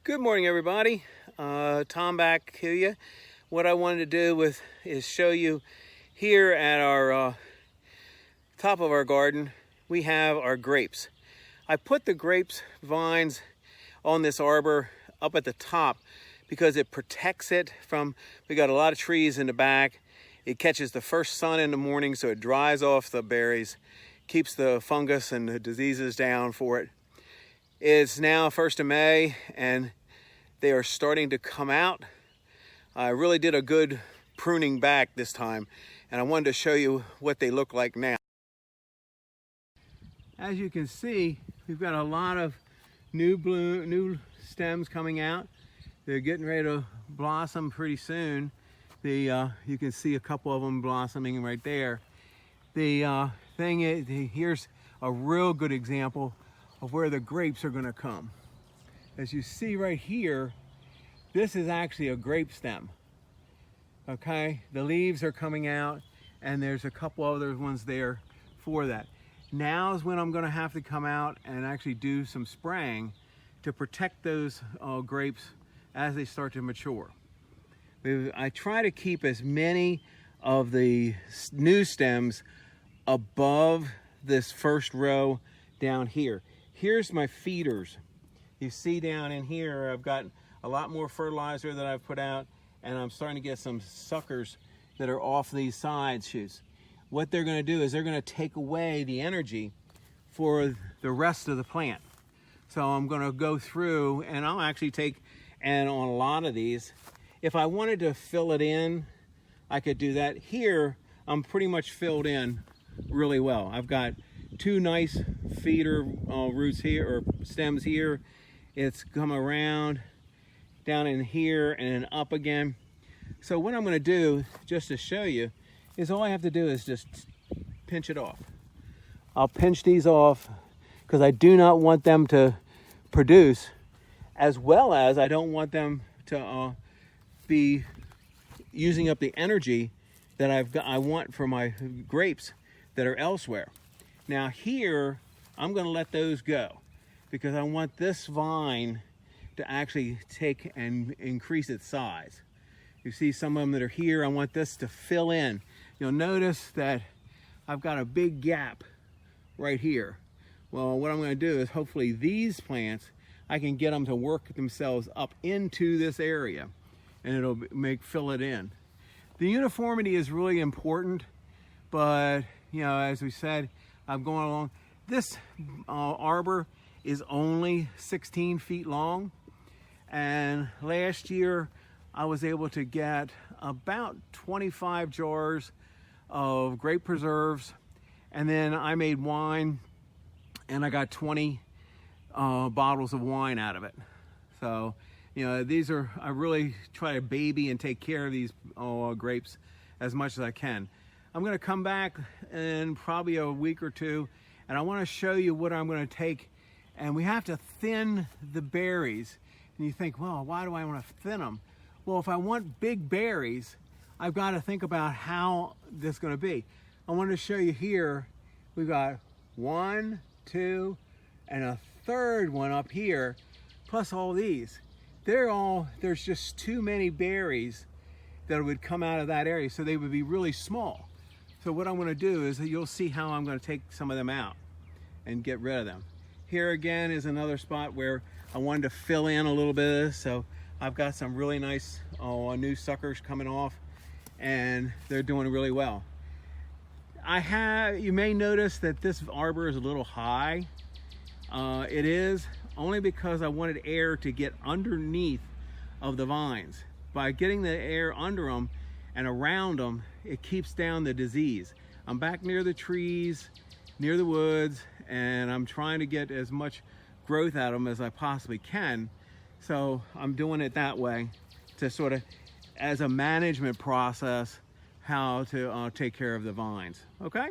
Good morning, everybody. Tom back to you. What I wanted to do is show you here at our top of our garden, we have our grapes. I put the grapes vines on this arbor up at the top because it protects it from, we got a lot of trees in the back. It catches the first sun in the morning, so it dries off the berries, keeps the fungus and the diseases down for it. It's now 1st of May and they are starting to come out. I really did a good pruning back this time and I wanted to show you what they look like now. As you can see, we've got a lot of new stems coming out. They're getting ready to blossom pretty soon. You can see a couple of them blossoming right there. The thing is, here's a real good example of where the grapes are going to come. As you see right here, this is actually a grape stem. Okay, the leaves are coming out and there's a couple other ones there for that. Now is when I'm going to have to come out and actually do some spraying to protect those grapes as they start to mature. I try to keep as many of the new stems above this first row down here. Here's my feeders. You see down in here, I've got a lot more fertilizer that I've put out, and I'm starting to get some suckers that are off these side shoots. What they're going to do is they're going to take away the energy for the rest of the plant. So I'm going to go through and I'll actually take, and on a lot of these, if I wanted to fill it in, I could do that. Here, I'm pretty much filled in really well. I've got two nice feeder roots here, or stems here. It's come around down in here and then up again. So what I'm going to do, just to show you, is all I have to do is just pinch it off. I'll pinch these off because I do not want them to produce, as well as I don't want them to be using up the energy that I want for my grapes that are elsewhere. Now here, I'm going to let those go because I want this vine to actually take and increase its size. You see some of them that are here, I want this to fill in. You'll notice that I've got a big gap right here. Well, what I'm going to do is hopefully these plants, I can get them to work themselves up into this area and it'll fill it in. The uniformity is really important, but as we said, I'm going along. This arbor is only 16 feet long, and last year I was able to get about 25 jars of grape preserves, and then I made wine and I got 20 bottles of wine out of it. So these are, I really try to baby and take care of these grapes as much as I can. I'm going to come back in probably a week or two and I want to show you what I'm going to take, and we have to thin the berries. And you think, well, why do I want to thin them? Well, if I want big berries, I've got to think about how this is going to be. I want to show you here, we've got 1, 2, and a third one up here, plus all these. There's just too many berries that would come out of that area, so they would be really small. So what I'm going to do is you'll see how I'm going to take some of them out and get rid of them. Here again is another spot where I wanted to fill in a little bit of this, so I've got some really nice new suckers coming off and they're doing really well. You may notice that this arbor is a little high. It is only because I wanted air to get underneath of the vines. By getting the air under them and around them, it keeps down the disease. I'm back near the trees, near the woods, and I'm trying to get as much growth out of them as I possibly can. So I'm doing it that way to sort of, as a management process, how to take care of the vines. Okay?